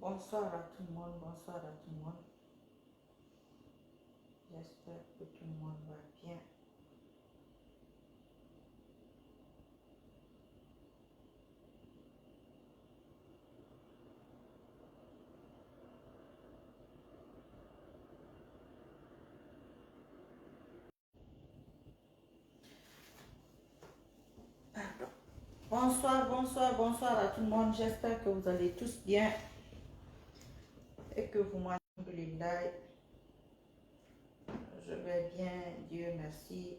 Bonsoir à tout le monde, bonsoir à tout le monde. J'espère que tout le monde va bien. Pardon. Bonsoir, bonsoir, bonsoir à tout le monde. J'espère que vous allez tous bien et que vous m'entendez là. Je vais bien, Dieu merci.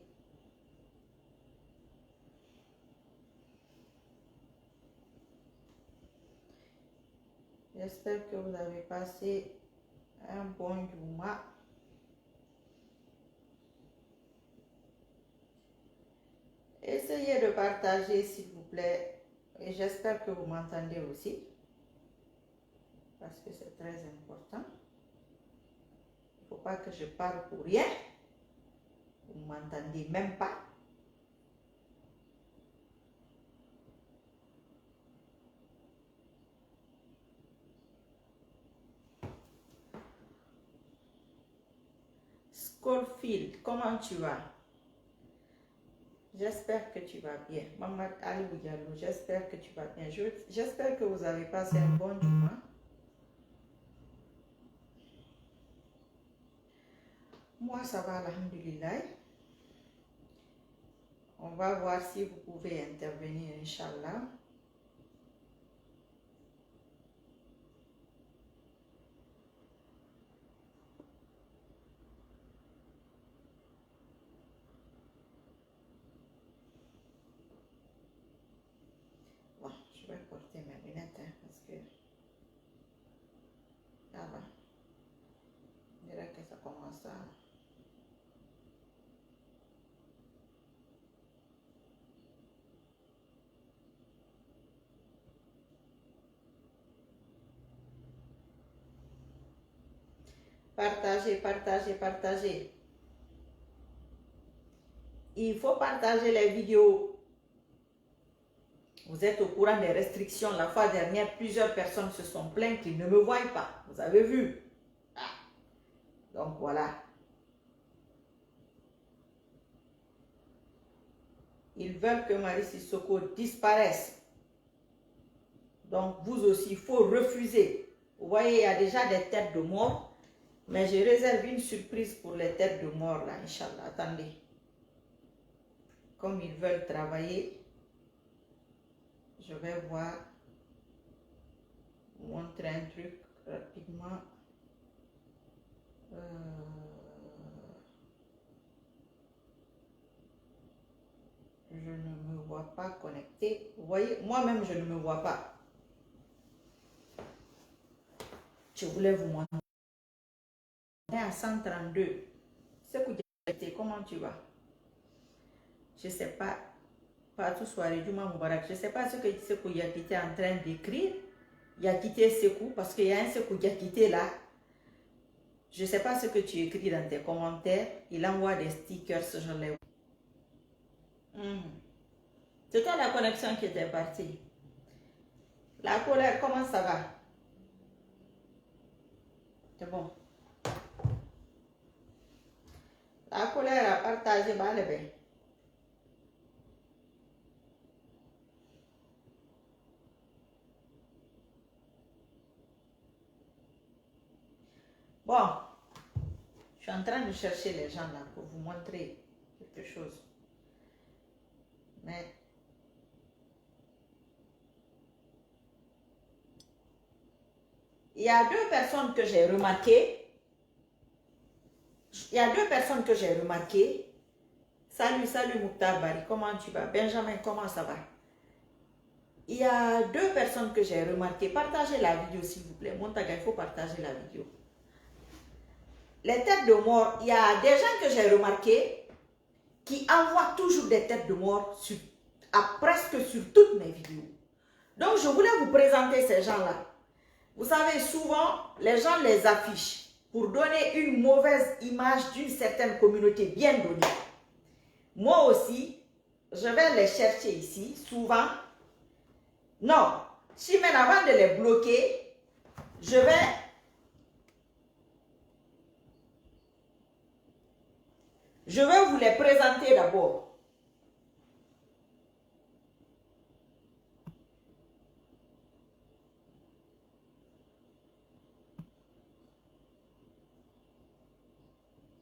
J'espère que vous avez passé un bon Juma. Essayez de partager s'il vous plaît et j'espère que vous m'entendez aussi parce que c'est très important. Il ne faut pas que je parle pour rien. Vous ne m'entendez même pas. Schofield, comment tu vas? J'espère que tu vas bien. Maman Aliou Diallo, j'espère que tu vas bien. J'espère que vous avez passé un bon Juma. Moi, ça va, alhamdulillah. On va voir si vous pouvez intervenir, Inch'Allah. Bon, je vais porter mes lunettes parce que ça va. On dirait que ça commence à... Partagez, partagez, partagez. Il faut partager les vidéos. Vous êtes au courant des restrictions. La fois dernière, plusieurs personnes se sont plaintes qu'ils ne me voient pas. Vous avez vu? Ah. Donc voilà. Ils veulent que Marie Sissoko disparaisse. Donc vous aussi, il faut refuser. Vous voyez, il y a déjà des têtes de mort. Mais je réserve une surprise pour les têtes de mort là, Inch'Allah. Attendez. Comme ils veulent travailler, je vais voir, vous montrer un truc rapidement. Je ne me vois pas connecté. Vous voyez, moi-même, je ne me vois pas. Je voulais vous montrer. On est à 132. C'est comment tu vas? Je ne sais pas. Partout soirée, Juma Moubarak. Je ne sais pas ce que Sekou Yakité est en train d'écrire. Yakité Sekou, parce qu'il y a un Sekou Yakité là. Je ne sais pas ce que tu écris dans tes commentaires. Il envoie des stickers, je les... C'est toi la connexion qui était partie. La colère, comment ça va? C'est bon. La colère a partagé Balébé. Bon, je suis en train de chercher les gens là pour vous montrer quelque chose. Mais il y a deux personnes que j'ai remarquées. Salut Mouktar Bari, comment tu vas? Benjamin, comment ça va? Il y a deux personnes que j'ai remarquées. Partagez la vidéo s'il vous plaît. Montaga, il faut partager la vidéo. Les têtes de mort, il y a des gens que j'ai remarqués qui envoient toujours des têtes de mort presque sur toutes mes vidéos. Donc, je voulais vous présenter ces gens-là. Vous savez, souvent, les gens les affichent pour donner une mauvaise image d'une certaine communauté bien donnée. Moi aussi, je vais les chercher ici, souvent. Non, si même avant de les bloquer, Je vais vous les présenter d'abord.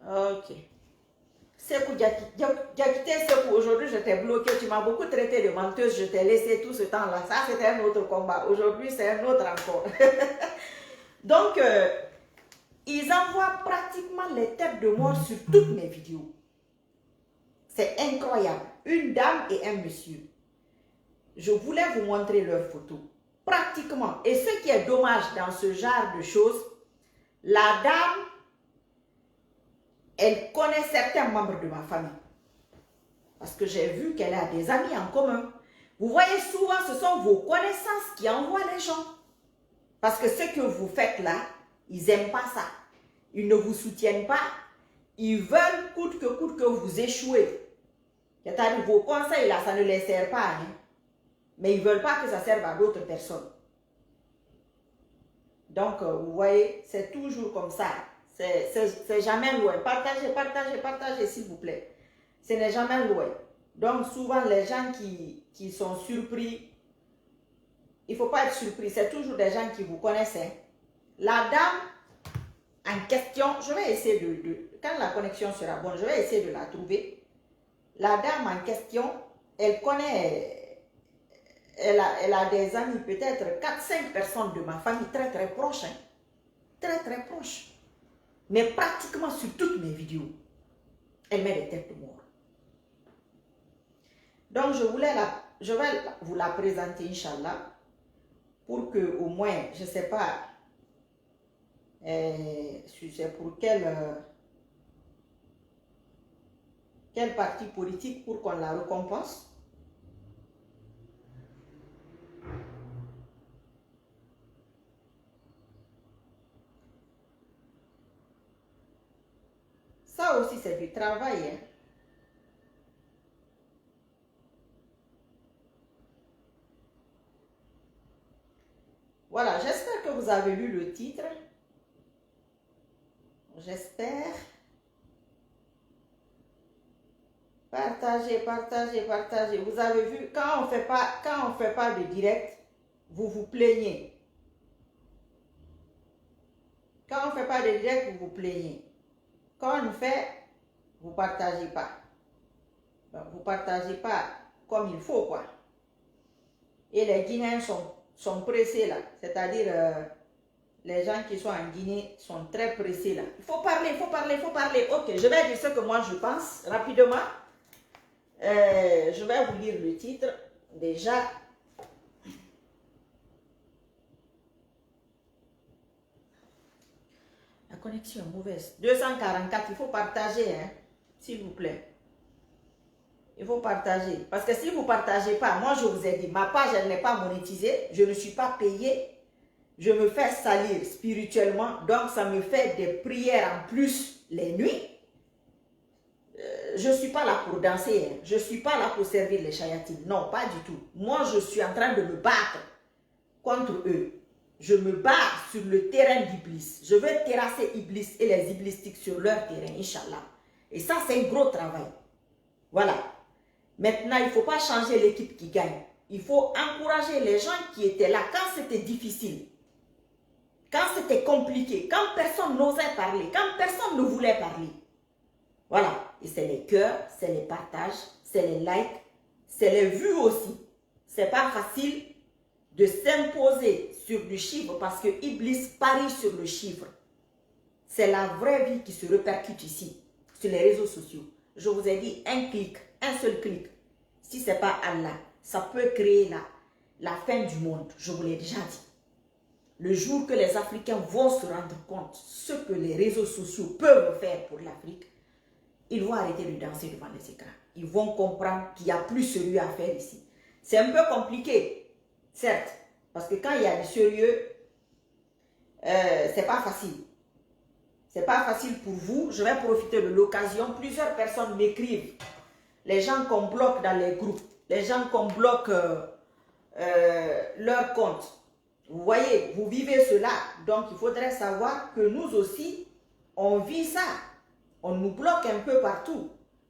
Ok. Sekou Diakité, Sekou, aujourd'hui je t'ai bloqué, tu m'as beaucoup traité de menteuse, je t'ai laissé tout ce temps-là. Ça, c'était un autre combat. Aujourd'hui, c'est un autre encore. Donc, ils envoient pratiquement les têtes de mort sur toutes mes vidéos. C'est incroyable. Une dame et un monsieur. Je voulais vous montrer leurs photos. Pratiquement. Et ce qui est dommage dans ce genre de choses, la dame, elle connaît certains membres de ma famille. Parce que j'ai vu qu'elle a des amis en commun. Vous voyez, souvent, ce sont vos connaissances qui envoient les gens. Parce que ce que vous faites là, ils n'aiment pas ça. Ils ne vous soutiennent pas. Ils veulent coûte que vous échouez. C'est-à-dire, vos conseils là, ça ne les sert pas. Hein? Mais ils ne veulent pas que ça serve à d'autres personnes. Donc, vous voyez, c'est toujours comme ça. C'est jamais loin. Partagez, partagez, partagez, s'il vous plaît. Ce n'est jamais loin. Donc, souvent, les gens qui sont surpris, il ne faut pas être surpris. C'est toujours des gens qui vous connaissent. Hein. La dame en question, je vais essayer quand la connexion sera bonne, je vais essayer de la trouver. La dame en question, elle connaît, elle a des amis, peut-être 4-5 personnes de ma famille très très proches. Hein. Très très proches. Mais pratiquement sur toutes mes vidéos, elle met des têtes de mort. Donc je vais vous la présenter, Inch'Allah, pour que au moins, je ne sais pas, c'est pour quel parti politique pour qu'on la récompense. Ça aussi, c'est du travail. Hein. Voilà, j'espère que vous avez lu le titre. J'espère. Partagez, partagez, partagez. Vous avez vu, quand on fait pas de direct, vous vous plaignez. Quand on ne fait pas de direct, vous vous plaignez. Quand on fait, vous ne partagez pas. Vous ne partagez pas comme il faut, quoi. Et les Guinéens sont pressés, là. C'est-à-dire, les gens qui sont en Guinée sont très pressés, là. Il faut parler, il faut parler, il faut parler. Ok, je vais dire ce que moi je pense, rapidement. Je vais vous lire le titre. Déjà, la connexion est mauvaise. 244, il faut partager, hein, s'il vous plaît. Il faut partager. Parce que si vous ne partagez pas, moi je vous ai dit, ma page elle n'est pas monétisée, je ne suis pas payée, je me fais salir spirituellement, donc ça me fait des prières en plus les nuits. Je ne suis pas là pour danser, hein. Je ne suis pas là pour servir les chayatines, non, pas du tout. Moi je suis en train de me battre contre eux. Je me bats sur le terrain d'Iblis. Je veux terrasser Iblis et les Iblistiques sur leur terrain, Inch'Allah. Et ça c'est un gros travail. Voilà. Maintenant, il ne faut pas changer l'équipe qui gagne. Il faut encourager les gens qui étaient là quand c'était difficile, quand c'était compliqué, quand personne n'osait parler, quand personne ne voulait parler. Voilà. Et c'est les cœurs, c'est les partages, c'est les likes, c'est les vues aussi. C'est pas facile de s'imposer sur du chiffre parce que Iblis parie sur le chiffre. C'est la vraie vie qui se répercute ici, sur les réseaux sociaux. Je vous ai dit un clic, un seul clic. Si ce n'est pas Allah, ça peut créer la fin du monde. Je vous l'ai déjà dit. Le jour que les Africains vont se rendre compte ce que les réseaux sociaux peuvent faire pour l'Afrique, ils vont arrêter de danser devant les écrans. Ils vont comprendre qu'il n'y a plus sérieux à faire ici. C'est un peu compliqué, certes, parce que quand il y a du sérieux, c'est pas facile. C'est pas facile pour vous. Je vais profiter de l'occasion. Plusieurs personnes m'écrivent. Les gens qu'on bloque dans les groupes. Les gens qu'on bloque leur compte. Vous voyez, vous vivez cela. Donc, il faudrait savoir que nous aussi, on vit ça. On nous bloque un peu partout.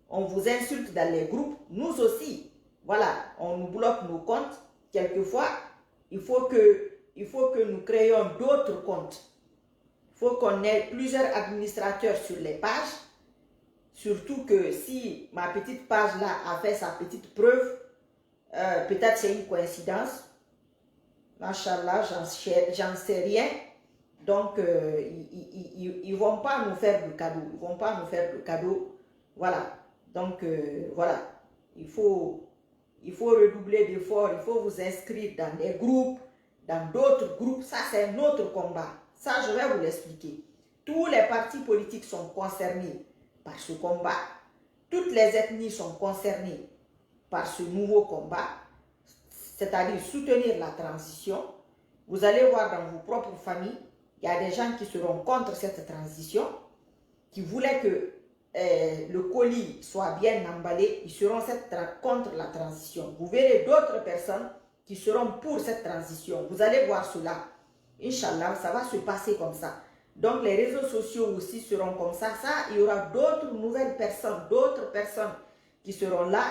On vous insulte dans les groupes. Nous aussi. Voilà, on nous bloque nos comptes. Quelquefois, il faut que nous créions d'autres comptes. Il faut qu'on ait plusieurs administrateurs sur les pages. Surtout que si ma petite page là a fait sa petite preuve, peut-être c'est une coïncidence. Machallah, j'en sais rien. Donc, ils ne vont pas nous faire de cadeau. Ils ne vont pas nous faire de cadeau. Voilà. Donc, voilà. Il faut redoubler d'efforts. Il faut vous inscrire dans des groupes, dans d'autres groupes. Ça, c'est un autre combat. Ça, je vais vous l'expliquer. Tous les partis politiques sont concernés par ce combat. Toutes les ethnies sont concernées par ce nouveau combat, c'est-à-dire soutenir la transition. Vous allez voir dans vos propres familles, il y a des gens qui seront contre cette transition, qui voulaient que le colis soit bien emballé, ils seront contre la transition. Vous verrez d'autres personnes qui seront pour cette transition. Vous allez voir cela. Inch'Allah, ça va se passer comme ça. Donc les réseaux sociaux aussi seront comme ça. Il y aura d'autres nouvelles personnes, d'autres personnes qui seront là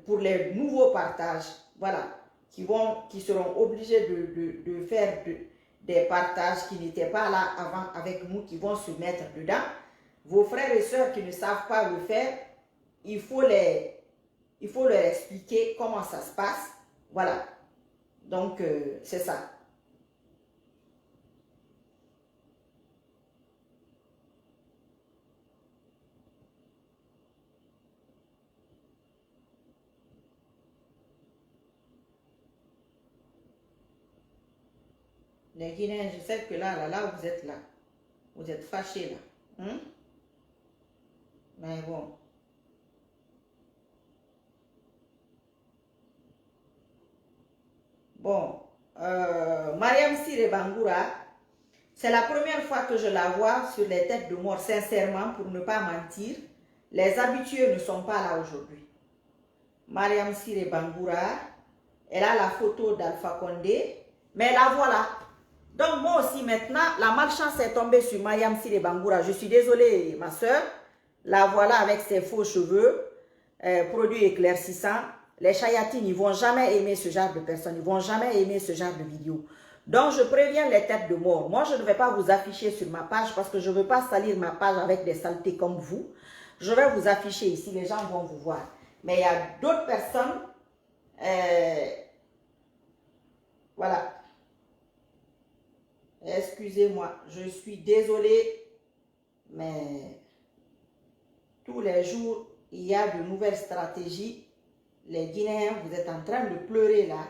pour les nouveaux partages. Voilà, qui seront obligés de faire des partages qui n'étaient pas là avant avec nous, qui vont se mettre dedans. Vos frères et sœurs qui ne savent pas le faire, il faut leur expliquer comment ça se passe. Voilà, donc c'est ça. Les Guinéens, je sais que là, vous êtes là. Vous êtes fâchés là. Hein? Mais bon. Bon. Mariam Siré Bangoura, c'est la première fois que je la vois sur les têtes de mort, sincèrement, pour ne pas mentir. Les habitués ne sont pas là aujourd'hui. Mariam Siré Bangoura, elle a la photo d'Alpha Condé, mais la voilà. Donc moi aussi maintenant, la malchance est tombée sur Mariam Siré Bangoura. Je suis désolée ma soeur. La voilà avec ses faux cheveux, produits éclaircissants. Les chayatines, ils ne vont jamais aimer ce genre de personnes. Ils ne vont jamais aimer ce genre de vidéos. Donc je préviens les têtes de mort. Moi je ne vais pas vous afficher sur ma page parce que je ne veux pas salir ma page avec des saletés comme vous. Je vais vous afficher ici, les gens vont vous voir. Mais il y a d'autres personnes. Voilà. Excusez-moi, je suis désolée, mais tous les jours, il y a de nouvelles stratégies. Les Guinéens, vous êtes en train de pleurer là.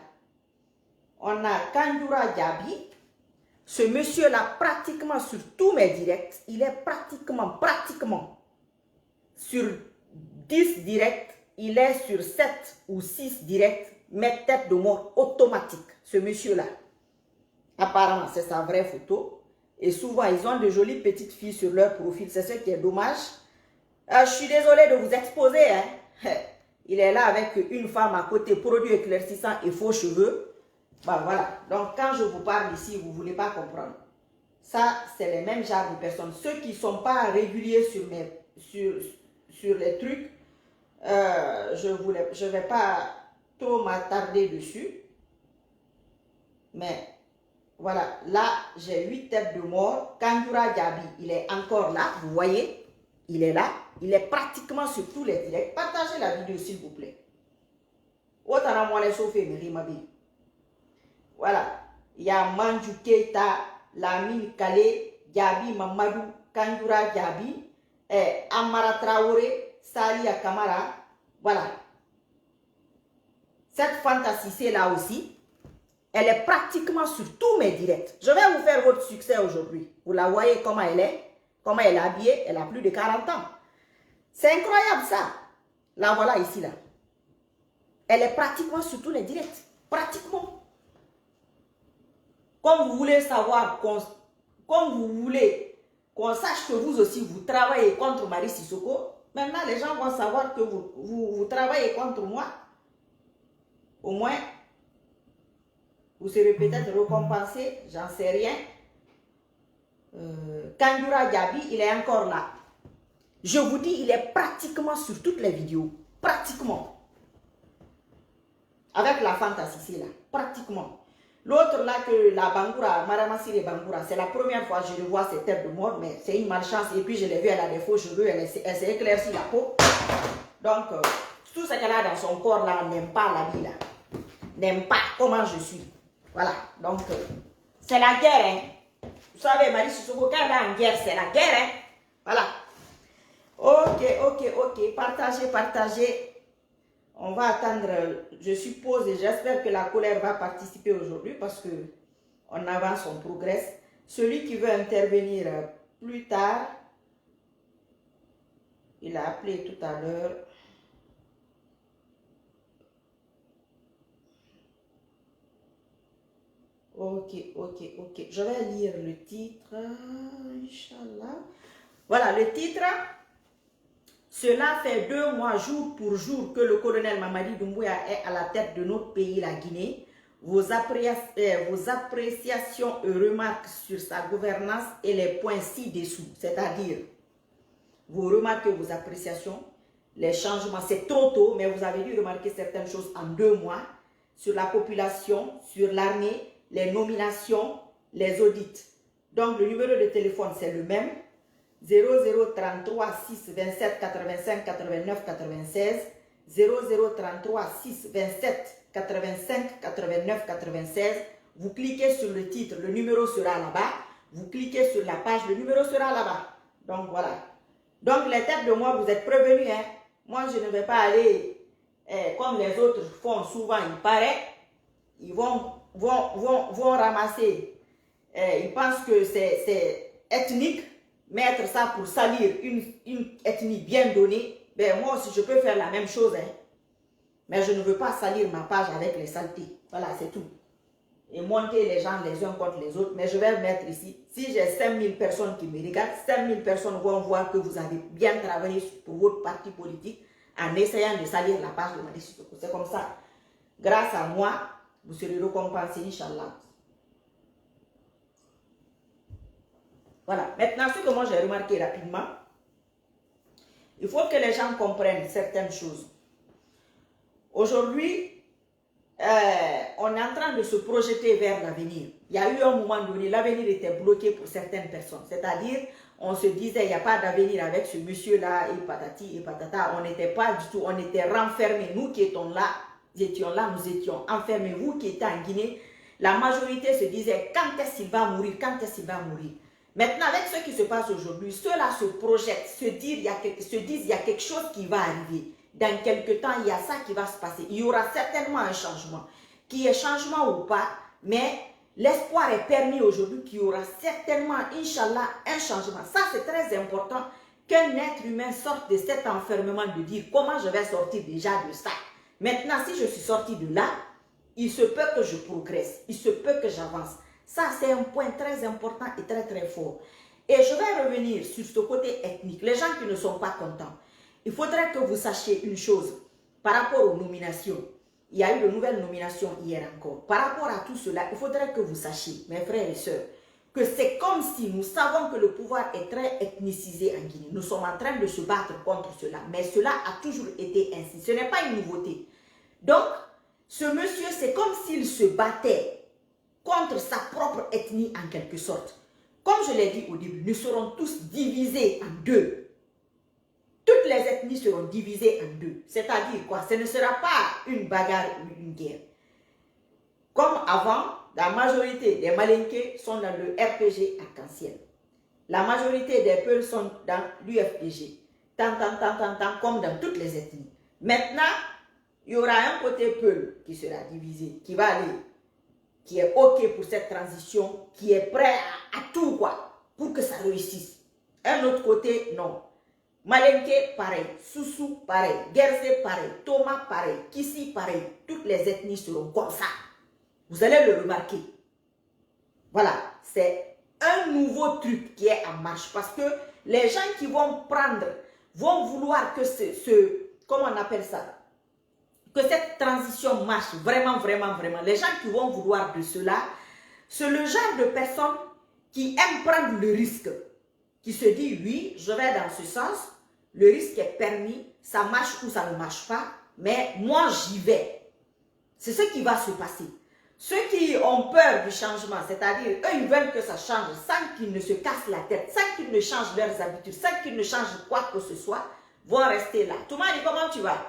On a Kandoura Diaby. Ce monsieur-là, pratiquement sur tous mes directs, il est pratiquement, sur 10 directs, il est sur 7 ou 6 directs, mes têtes de mort automatiques, ce monsieur-là. Apparemment, c'est sa vraie photo. Et souvent, ils ont de jolies petites filles sur leur profil. C'est ce qui est dommage. Je suis désolée de vous exposer. Hein. Il est là avec une femme à côté, produit éclaircissant et faux cheveux. Ben voilà. Donc, quand je vous parle ici, vous ne voulez pas comprendre. Ça, c'est les mêmes genres de personnes. Ceux qui ne sont pas réguliers sur les trucs, je ne vais pas trop m'attarder dessus. Mais voilà, là, j'ai 8 têtes de mort. Kandoura Diaby, il est encore là, vous voyez, il est là. Il est pratiquement sur tous les directs. Partagez la vidéo, s'il vous plaît. Voilà, il y a Manju Keita, Lamine Kale, Diaby Mamadou, Kandoura Diaby, Amara Traoré, Salia Kamara. Voilà. Cette fantasie, c'est là aussi. Elle est pratiquement sur tous mes directs. Je vais vous faire votre succès aujourd'hui. Vous la voyez comment elle est, comment elle est habillée. Elle a plus de 40 ans. C'est incroyable ça. La voilà ici là. Elle est pratiquement sur tous les directs. Pratiquement. Comme vous voulez savoir, comme vous voulez qu'on sache que vous aussi vous travaillez contre Marie Sissoko, maintenant les gens vont savoir que vous travaillez contre moi. Au moins, Vous serez peut-être récompensé, j'en sais rien. Kandura Diaby, il est encore là. Je vous dis, il est pratiquement sur toutes les vidéos. Pratiquement. Avec la fantasy, là. Pratiquement. L'autre là, que la Bangoura, Madame Assire Bangoura, c'est la première fois que je le vois, c'est tête de mort, mais c'est une malchance. Et puis je l'ai vu, elle a des faux cheveux, elle s'est éclaircie la peau. Donc, tout ce qu'elle a dans son corps là, n'aime pas la vie là. N'aime pas comment je suis. Voilà. Donc, c'est la guerre, hein. Vous savez, Marie Sissoko, quand elle est en guerre, c'est la guerre, hein. Voilà. Ok. Partagez. On va attendre, je suppose et j'espère que la colère va participer aujourd'hui parce que on avance, on progresse. Celui qui veut intervenir plus tard, il a appelé tout à l'heure. Ok. Je vais lire le titre. Inch'Allah. Voilà, le titre. Cela fait 2 mois, jour pour jour, que le colonel Mamadi Doumbouya est à la tête de notre pays, la Guinée. Vos appréciations et remarques sur sa gouvernance et les points ci-dessous, c'est-à-dire vos remarques et vos appréciations, les changements, c'est trop tôt, mais vous avez dû remarquer certaines choses en 2 mois, sur la population, sur l'armée, les nominations, les audits. Donc le numéro de téléphone, c'est le même. 0033 6 27 85 89 96 0033 6 27 85 89 96. Vous cliquez sur le titre, le numéro sera là-bas. Vous cliquez sur la page, le numéro sera là-bas. Donc voilà. Donc les têtes de moi, vous êtes prévenus, hein. Moi, je ne vais pas aller comme les autres font souvent, il paraît. Ils vont ramasser. Ils pensent que c'est ethnique. Mettre ça pour salir une ethnie bien donnée, ben moi aussi je peux faire la même chose, hein. Mais je ne veux pas salir ma page avec les saletés. Voilà, c'est tout. Et monter les gens les uns contre les autres. Mais je vais mettre ici, si j'ai 5000 personnes qui me regardent, 5000 personnes vont voir que vous avez bien travaillé pour votre parti politique en essayant de salir la page de Madi Sissoko. C'est comme ça. Grâce à moi, vous serez récompensés, Inch'Allah. Voilà. Maintenant, ce que moi j'ai remarqué rapidement, il faut que les gens comprennent certaines choses. Aujourd'hui, on est en train de se projeter vers l'avenir. Il y a eu un moment donné, l'avenir était bloqué pour certaines personnes. C'est-à-dire, on se disait, il n'y a pas d'avenir avec ce monsieur-là, et patati et patata. On n'était pas du tout, on était renfermés. Nous qui étions là, nous étions enfermés. Vous qui étiez en Guinée, la majorité se disait, quand est-ce qu'il va mourir, quand est-ce qu'il va mourir. Maintenant, avec ce qui se passe aujourd'hui, ceux-là se projettent, se disent il y a quelque chose qui va arriver. Dans quelques temps, il y a ça qui va se passer. Il y aura certainement un changement. Qu'il y ait changement ou pas, mais l'espoir est permis aujourd'hui qu'il y aura certainement, Inch'Allah, un changement. Ça, c'est très important qu'un être humain sorte de cet enfermement de dire comment je vais sortir déjà de ça. Maintenant, si je suis sorti de là, il se peut que je progresse, il se peut que j'avance. Ça, c'est un point très important et très très fort. Et je vais revenir sur ce côté ethnique. Les gens qui ne sont pas contents. Il faudrait que vous sachiez une chose par rapport aux nominations. Il y a eu de nouvelles nominations hier encore. Par rapport à tout cela, il faudrait que vous sachiez, mes frères et sœurs, que c'est comme si nous savons que le pouvoir est très ethnicisé en Guinée. Nous sommes en train de se battre contre cela. Mais cela a toujours été ainsi. Ce n'est pas une nouveauté. Donc, ce monsieur, c'est comme s'il se battait contre sa propre ethnie en quelque sorte. Comme je l'ai dit au début, nous serons tous divisés en deux. Toutes les ethnies seront divisées en deux. C'est-à-dire quoi? Ce ne sera pas une bagarre ou une guerre. Comme avant, la majorité des Malinké sont dans le RPG arc-en-ciel. La majorité des Peuls sont dans l'UFDG. Tant, comme dans toutes les ethnies. Maintenant, il y aura un côté Peul qui sera divisé, qui va aller, qui est OK pour cette transition, qui est prêt à tout quoi, pour que ça réussisse. Un autre côté, non. Malinké, pareil. Soussou, pareil. Guerze, pareil. Thomas, pareil. Kissi, pareil. Toutes les ethnies seront comme ça. Vous allez le remarquer. Voilà, c'est un nouveau truc qui est en marche. Parce que les gens qui vont prendre, vont vouloir que comment on appelle ça? que cette transition marche vraiment, vraiment, vraiment. Les gens qui vont vouloir de cela, c'est le genre de personnes qui aiment prendre le risque, qui se dit oui, je vais dans ce sens, le risque est permis, ça marche ou ça ne marche pas, mais moi j'y vais. C'est ce qui va se passer. Ceux qui ont peur du changement, c'est-à-dire eux ils veulent que ça change sans qu'ils ne se cassent la tête, sans qu'ils ne changent leurs habitudes, sans qu'ils ne changent quoi que ce soit, vont rester là. Tout le monde dit comment tu vas?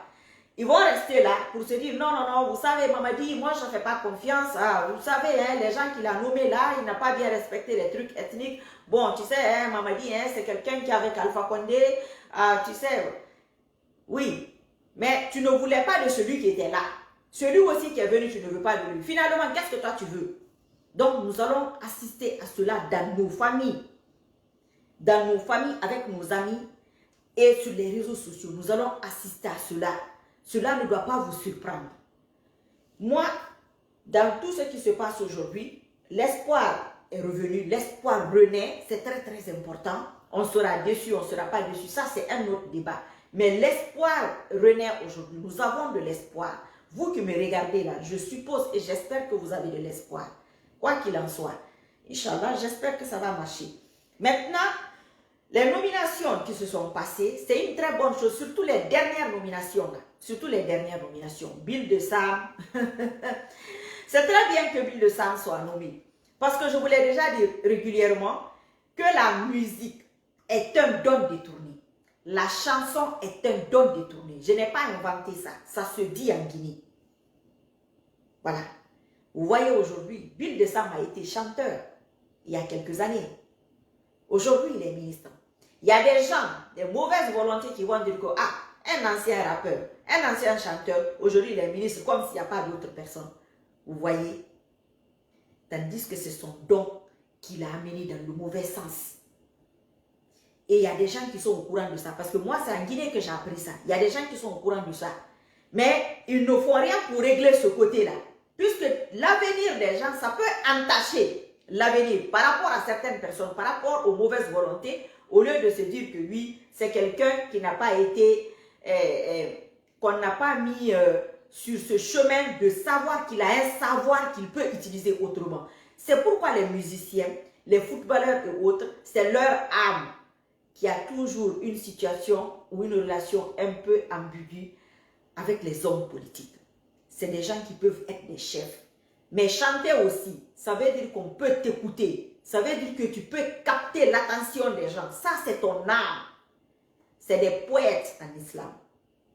Ils vont rester là pour se dire non, non, non, vous savez, Mamadi, moi je ne fais pas confiance. Ah, vous savez, hein, les gens qu'il a nommés là, il n'a pas bien respecté les trucs ethniques. Bon, tu sais, hein, Mamadi, hein, c'est quelqu'un qui est avec Alpha Condé. Ah, tu sais, oui, mais tu ne voulais pas de celui qui était là. Celui aussi qui est venu, tu ne veux pas de lui. Finalement, qu'est-ce que toi tu veux? Donc, nous allons assister à cela dans nos familles. Dans nos familles, avec nos amis et sur les réseaux sociaux. Nous allons assister à cela. Cela ne doit pas vous surprendre. Moi, dans tout ce qui se passe aujourd'hui, l'espoir est revenu, l'espoir renaît, c'est très très important. On sera déçu, on ne sera pas déçu, ça c'est un autre débat. Mais l'espoir renaît aujourd'hui, nous avons de l'espoir. Vous qui me regardez là, je suppose et j'espère que vous avez de l'espoir. Quoi qu'il en soit, Inch'Allah, j'espère que ça va marcher. Maintenant, les nominations qui se sont passées, c'est une très bonne chose, surtout les dernières nominations là. Surtout les dernières nominations. Bill de Sam. C'est très bien que Bill de Sam soit nommé. Parce que je vous l'ai déjà dit régulièrement que la musique est un don détourné. La chanson est un don détourné. Je n'ai pas inventé ça. Ça se dit en Guinée. Voilà. Vous voyez aujourd'hui, Bill de Sam a été chanteur il y a quelques années. Aujourd'hui, il est ministre. Il y a des gens, des mauvaises volontés qui vont dire que un ancien rappeur, un ancien chanteur, aujourd'hui il est ministre comme s'il n'y a pas d'autres personnes. Vous voyez? Tandis que c'est son don qui l'a amené dans le mauvais sens. Et il y a des gens qui sont au courant de ça. Parce que moi, c'est en Guinée que j'ai appris ça. Il y a des gens qui sont au courant de ça. Mais ils ne font rien pour régler ce côté-là. Puisque l'avenir des gens, ça peut entacher l'avenir par rapport à certaines personnes, par rapport aux mauvaises volontés, au lieu de se dire que oui, c'est quelqu'un qui n'a pas été, qu'on n'a pas mis sur ce chemin de savoir qu'il a un savoir qu'il peut utiliser autrement. C'est pourquoi les musiciens, les footballeurs et autres, c'est leur âme qui a toujours une situation ou une relation un peu ambiguë avec les hommes politiques. C'est des gens qui peuvent être des chefs. Mais chanter aussi, ça veut dire qu'on peut t'écouter. Ça veut dire que tu peux capter l'attention des gens. Ça, c'est ton âme. C'est des poètes en islam.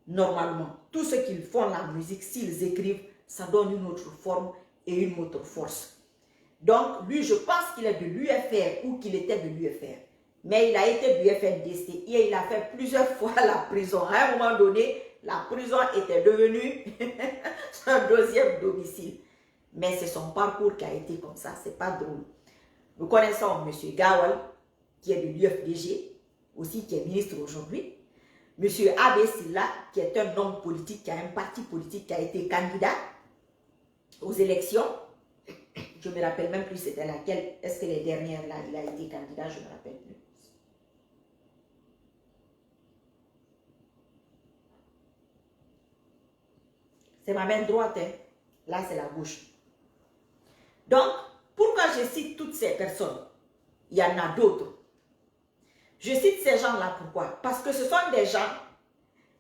Normalement, tout ce qu'ils font la musique, s'ils écrivent, ça donne une autre forme et une autre force. Donc, lui, je pense qu'il est de l'UFR ou qu'il était de l'UFR. Mais il a été du FNDC et il a fait plusieurs fois la prison. À un moment donné, la prison était devenue son deuxième domicile. Mais c'est son parcours qui a été comme ça, c'est pas drôle. Nous connaissons M. Gawal, qui est de l'UFDG, aussi qui est ministre aujourd'hui. M. Abbé Silla, qui est un homme politique, qui a un parti politique, qui a été candidat aux élections. Je ne me rappelle même plus c'était laquelle. Est-ce que les dernières là, il a été candidat, je ne me rappelle plus. C'est ma main droite, hein. Là c'est la gauche. Donc, pourquoi je cite toutes ces personnes? Il y en a d'autres. Je cite ces gens-là pourquoi? Parce que ce sont des gens,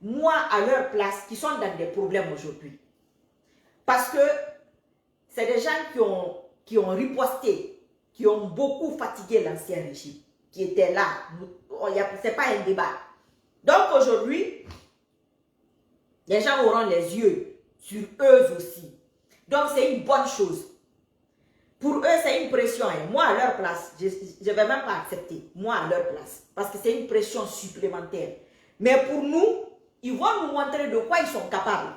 moi à leur place, qui sont dans des problèmes aujourd'hui. Parce que c'est des gens qui ont riposté, qui ont beaucoup fatigué l'ancien régime, qui étaient là. Ce n'est pas un débat. Donc aujourd'hui, les gens auront les yeux sur eux aussi. Donc c'est une bonne chose. Pour eux, c'est une pression. Et moi, à leur place, je ne vais même pas accepter. Moi, à leur place. Parce que c'est une pression supplémentaire. Mais pour nous, ils vont nous montrer de quoi ils sont capables.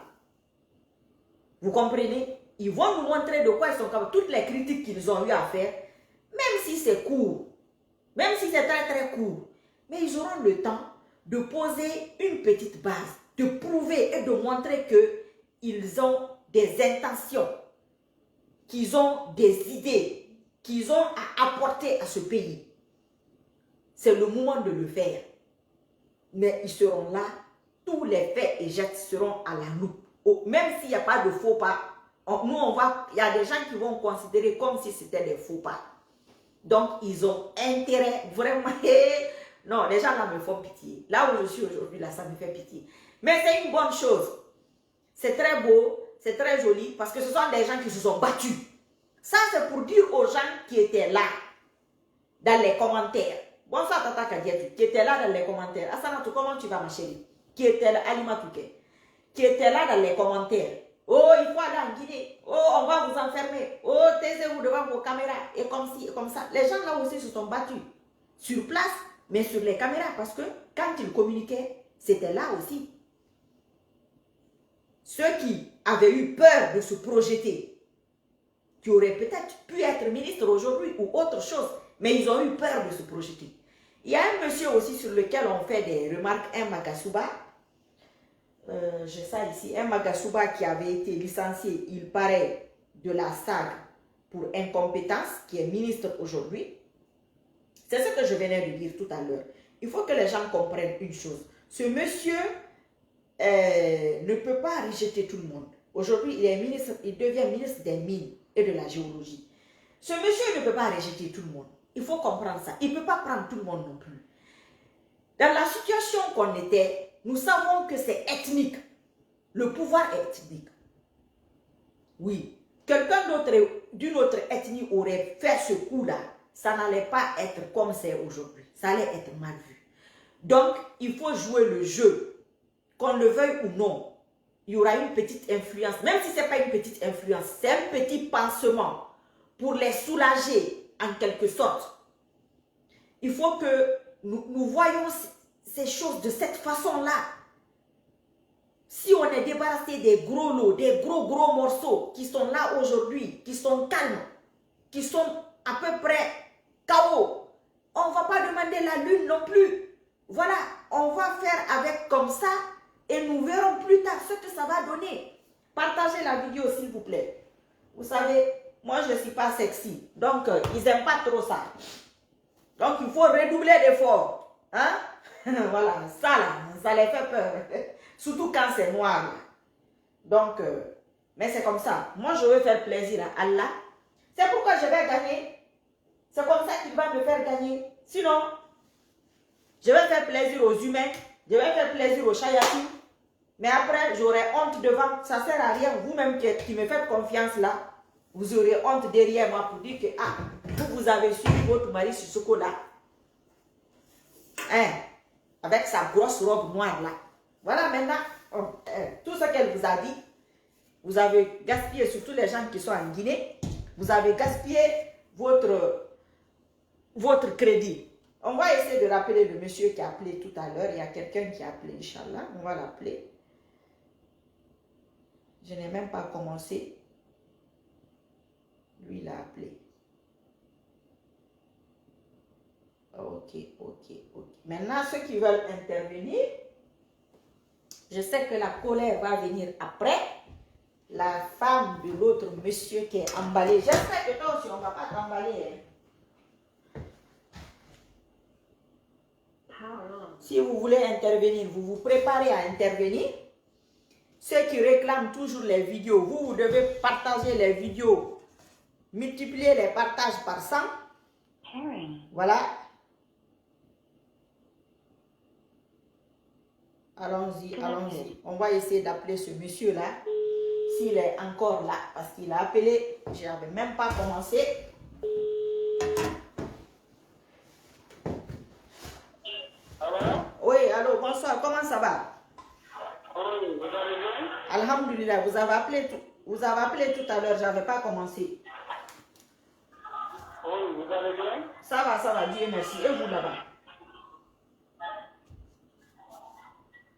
Vous comprenez? Ils vont nous montrer de quoi ils sont capables. Toutes les critiques qu'ils ont eu à faire, même si c'est court, même si c'est très très court, mais ils auront le temps de poser une petite base, de prouver et de montrer qu'ils ont des intentions, qu'ils ont des idées, qu'ils ont à apporter à ce pays. C'est le moment de le faire. Mais ils seront là, tous les faits et gestes seront à la loupe. même s'il n'y a pas de faux pas, il y a des gens qui vont considérer comme si c'était des faux pas. Donc, ils ont intérêt, vraiment. Non, les gens là me font pitié. Là où je suis aujourd'hui, là, ça me fait pitié. Mais c'est une bonne chose. C'est très beau, c'est très joli, parce que ce sont des gens qui se sont battus. Ça, c'est pour dire aux gens qui étaient là, dans les commentaires. Bonsoir, Tata Kadiatou, qui était là dans les commentaires. Assanatou, comment tu vas, ma chérie? Qui était là, Alima Touké, qui était là dans les commentaires. Oh, il faut aller en Guinée. Oh, on va vous enfermer. Oh, taisez-vous devant vos caméras. Et comme ci, et comme ça. Les gens là aussi se sont battus. Sur place, mais sur les caméras. Parce que quand ils communiquaient, c'était là aussi. Ceux qui avaient eu peur de se projeter, qui auraient peut-être pu être ministres aujourd'hui ou autre chose, mais ils ont eu peur de se projeter. Il y a un monsieur aussi sur lequel on fait des remarques, un Magasuba. J'ai ça ici, un Magasuba qui avait été licencié, il paraît, de la SAG pour incompétence, qui est ministre aujourd'hui. C'est ce que je venais de dire tout à l'heure. Il faut que les gens comprennent une chose. Ce monsieur ne peut pas rejeter tout le monde. Aujourd'hui, il devient ministre des Mines et de la Géologie. Ce monsieur ne peut pas rejeter tout le monde. Il faut comprendre ça. Il ne peut pas prendre tout le monde non plus. Dans la situation qu'on était, nous savons que c'est ethnique. Le pouvoir est ethnique. Oui. Quelqu'un d'autre, d'une autre ethnie aurait fait ce coup-là. Ça n'allait pas être comme c'est aujourd'hui. Ça allait être mal vu. Donc, il faut jouer le jeu. Qu'on le veuille ou non, il y aura une petite influence. Même si ce n'est pas une petite influence, c'est un petit pansement pour les soulager en quelque sorte. Il faut que nous voyons ces choses de cette façon-là. Si on est débarrassé des gros lots, des gros morceaux qui sont là aujourd'hui, qui sont calmes, qui sont à peu près KO, on ne va pas demander la lune non plus. Voilà, on va faire avec comme ça et nous verrons plus tard ce que ça va donner. Partagez la vidéo s'il vous plaît. Vous savez, moi je ne suis pas sexy, donc ils n'aiment pas trop ça. Donc il faut redoubler d'efforts. Hein? Voilà, ça là, ça les fait peur. Surtout quand c'est noir. Là. Donc, mais c'est comme ça. Moi je veux faire plaisir à Allah. C'est pourquoi je vais gagner. C'est comme ça qu'il va me faire gagner. Sinon, je vais faire plaisir aux humains. Je vais faire plaisir aux chayatines. Mais après, j'aurai honte devant. Ça ne sert à rien. Vous-même qui me faites confiance là, vous aurez honte derrière moi pour dire que vous avez suivi votre mari sur ce coup-là. Hein? Avec sa grosse robe noire là. Voilà maintenant, tout ce qu'elle vous a dit, vous avez gaspillé, surtout les gens qui sont en Guinée, vous avez gaspillé votre crédit. On va essayer de rappeler le monsieur qui a appelé tout à l'heure. Il y a quelqu'un qui a appelé, Inch'Allah. On va l'appeler. Je n'ai même pas commencé. Lui, il a appelé. Ok. Maintenant, ceux qui veulent intervenir, je sais que la colère va venir après. La femme de l'autre monsieur qui est emballé. J'espère que toi aussi, on ne va pas t'emballer. Si vous voulez intervenir, vous vous préparez à intervenir. Ceux qui réclament toujours les vidéos, vous devez partager les vidéos. Multiplier les partages par 100. Voilà. Allons-y. On va essayer d'appeler ce monsieur-là. S'il est encore là, parce qu'il a appelé. Je n'avais même pas commencé. Allô? Oui, allô, bonsoir. Comment ça va? Oui, vous allez bien? Alhamdulillah, vous avez appelé tout à l'heure. Je n'avais pas commencé. Oui, vous allez bien? Ça va, Dieu merci. Et vous là-bas?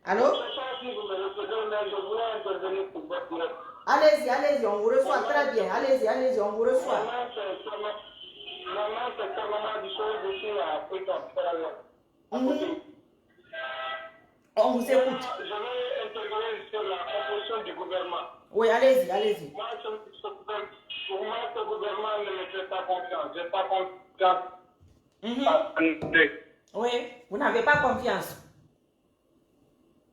Allô? Je ne sais pas si vous me recevez, mais je voulais intervenir pour votre lettre. Allez-y, on vous reçoit très bien. Allez-y, on vous reçoit. Maman, c'est Kamama du Sol de chez Afrique, On vous écoute. Je vais intervenir sur la composition du gouvernement. Oui, allez-y. Moi, pour moi, ce gouvernement ne me fait pas confiance. Je n'ai pas confiance. Oui, vous n'avez pas confiance.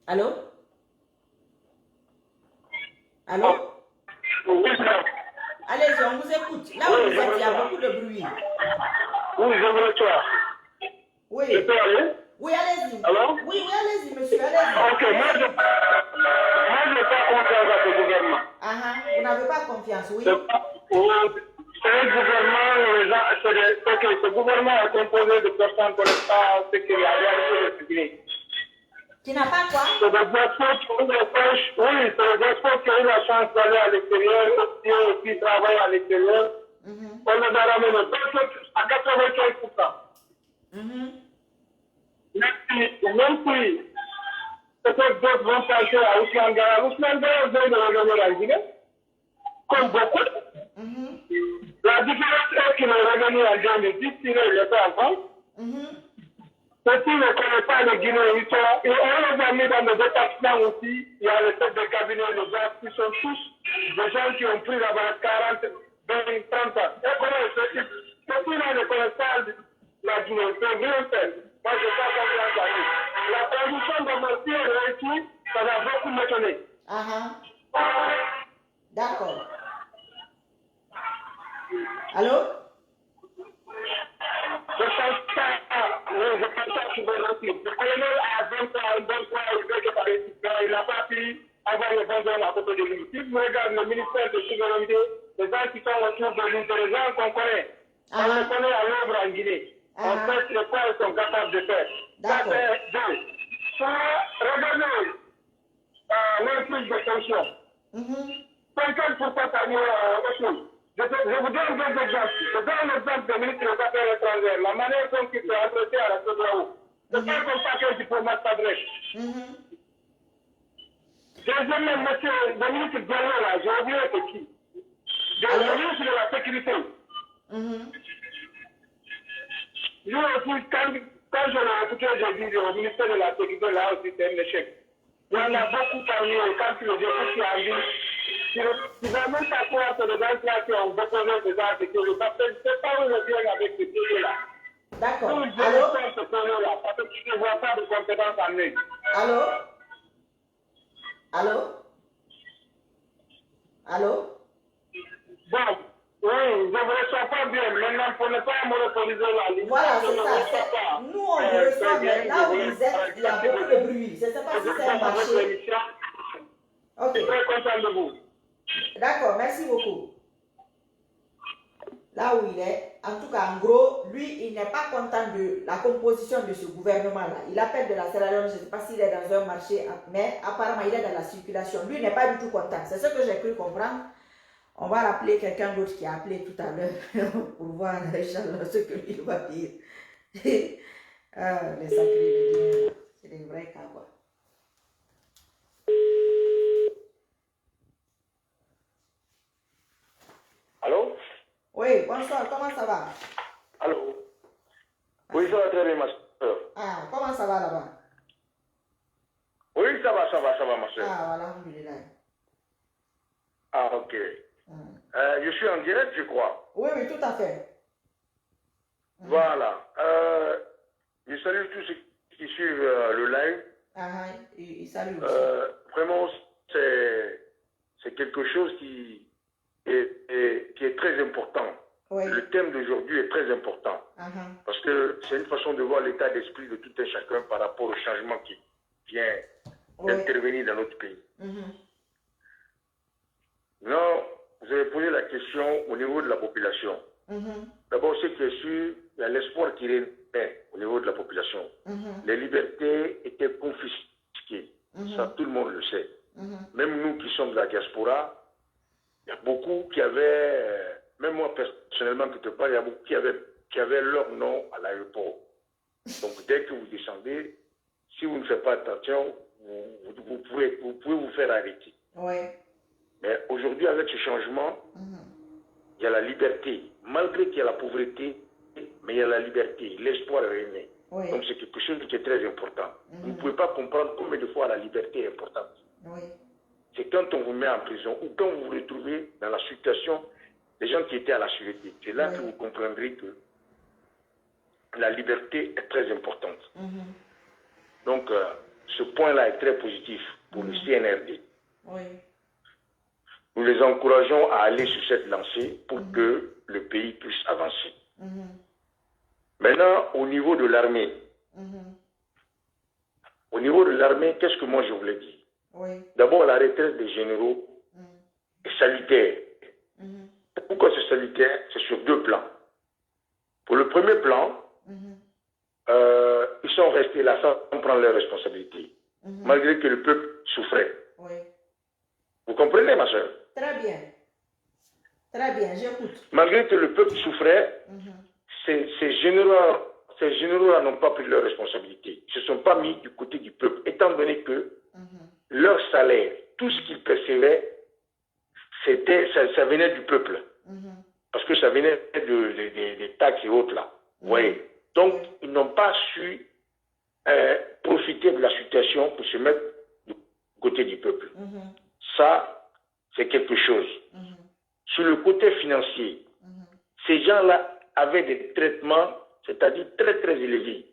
Allô? Allô? Oui, ça. Allez-y, on vous écoute. Là où vous êtes, il y a beaucoup de bruit. Oui, je veux toi. Oui. Je peux aller? Oui, allez-y. Alors? Oui, allez-y, monsieur, allez-y. Ok, moi, je n'ai pas confiance à ce gouvernement. Vous n'avez pas confiance, oui? C'est un gouvernement, ce gouvernement est composé de personnes qui ne connaissent pas ce qu'il y a réalité de ce pays. Qui n'a pas quoi? C'est des diasporas qui ont eu la chance, oui, c'est des diasporas qui ont eu la chance d'aller à l'extérieur, et qui travaillent à l'extérieur. On les a ramenés à 95%. Même si peut-être d'autres vont penser à Ousmane Gara. Ousmane Gara vient de revenir en Guinée, comme beaucoup. La différence est qu'il est revenu en 2010, il était en France. Ceux qui ne connaissent pas les Guinéens, et on les a mis dans le département aussi, il y a les chefs de cabinet, les gens qui sont tous des gens qui ont pris là-bas 40, 20, 30 ans. Et comment ceux qui ne connaissent pas la Guinée, c'est bien fait. Moi, je n'ai pas confiance à eux. La transition de Marty est réussie, ça va beaucoup m'étonner. D'accord. Allô? Je pense pas qu'il va réussir. Le colonel a 20 ans, 23 ans, il n'a pas pu avoir le bon homme à côté de lui. Si vous regardez le ministère de souveraineté, les gens qui sont autour de lui, c'est les gens qu'on connaît. On les connaît à l'œuvre en Guinée. On sait ce qu'ils sont capables de faire. Ça, c'est deux. Regardez l'influx de tension. 50% par mois. Je vous donne deux exemples. Je donne l'exemple du ministre des Affaires étrangères. La manière dont il s'est adressé à la CEDEAO. C'est pas comme ça qu'un diplomate s'adresse. Deuxièmement, monsieur le ministre Diallo, là, j'ai oublié c'est qui. Le ministre de la Sécurité. Lui aussi, quand je l'ai écouté, j'ai dit au ministère de la Sécurité, là aussi, c'est un échec. Il y en a beaucoup parmi eux, quand tu les écoutes, tu as envie. Tu ne vas même pas croire que les gens qui ont proposé ces articles, parce que je ne sais pas où ils viennent avec ce sujet-là. D'accord. Allô? Parce que tu ne vois pas de compétences en eux. Allô? Allô? Allô? Bon, oui, je ne vous reçois pas bien. Maintenant, pour ne pas monopoliser la ligne. Voilà, c'est ça. Nous, on vous reçoit, mais là où vous êtes, il y a beaucoup de bruit. Je ne sais pas si c'est un marché. Ok. Je suis très content de vous. D'accord, merci beaucoup. Là où il est, en tout cas, en gros, lui, il n'est pas content de la composition de ce gouvernement-là. Il appelle de la Sierra Leone, je ne sais pas s'il est dans un marché, mais apparemment, il est dans la circulation. Lui, il n'est pas du tout content. C'est ce que j'ai cru comprendre. On va rappeler quelqu'un d'autre qui a appelé tout à l'heure pour voir, Inch'Allah, ce que lui va dire. Les sacrés, c'est des vrais cas, quoi. Allô? Oui, bonsoir, comment ça va? Allô? Oui, ça va très bien, ma soeur. Comment ça va là-bas? Oui, ça va, ma soeur. Alhamdulillah. Ok. Je suis en direct, je crois. Oui, tout à fait. Voilà. Je salue tous ceux qui suivent le live. Il salue aussi. Vraiment, c'est quelque chose qui est très important. Oui. Le thème d'aujourd'hui est très important. Parce que c'est une façon de voir l'état d'esprit de tout un chacun par rapport au changement qui vient d'intervenir dans notre pays. Non, vous avez posé la question au niveau de la population. D'abord, ce qui est sûr, il y a l'espoir qui renaît au niveau de la population. Les libertés étaient confisquées. Ça, tout le monde le sait. Même nous qui sommes de la diaspora, il y a beaucoup qui avaient, même moi personnellement, quelque part, il y a beaucoup qui avaient leur nom à l'aéroport. Donc, dès que vous descendez, si vous ne faites pas attention, vous pouvez vous faire arrêter. Mais aujourd'hui, avec ce changement, il y a la liberté. Malgré qu'il y a la pauvreté, mais il y a la liberté. L'espoir renaît. Donc c'est quelque chose qui est très important. Vous ne pouvez pas comprendre combien de fois la liberté est importante. C'est quand on vous met en prison ou quand vous vous retrouvez dans la situation des gens qui étaient à la sûreté. C'est là que vous comprendrez que la liberté est très importante. Donc ce point-là est très positif pour le CNRD. nous les encourageons à aller sur cette lancée pour que le pays puisse avancer. Maintenant, au niveau de l'armée, qu'est-ce que moi je voulais dire? D'abord, la retraite des généraux est salutaire. Pourquoi c'est salutaire? C'est sur deux plans. Pour le premier plan, ils sont restés là sans prendre leurs responsabilités, malgré que le peuple souffrait. Vous comprenez, ma soeur? Très bien. Très bien, j'écoute. Malgré que le peuple souffrait, ces généraux n'ont pas pris leurs responsabilités. Ils ne se sont pas mis du côté du peuple, étant donné que leur salaire, tout ce qu'ils percevaient, ça venait du peuple. Parce que ça venait des taxes et autres là. Oui. Donc, ils n'ont pas su profiter de la situation pour se mettre du côté du peuple. Ça, c'est quelque chose. Sur le côté financier, ces gens-là avaient des traitements, c'est-à-dire très très élevés.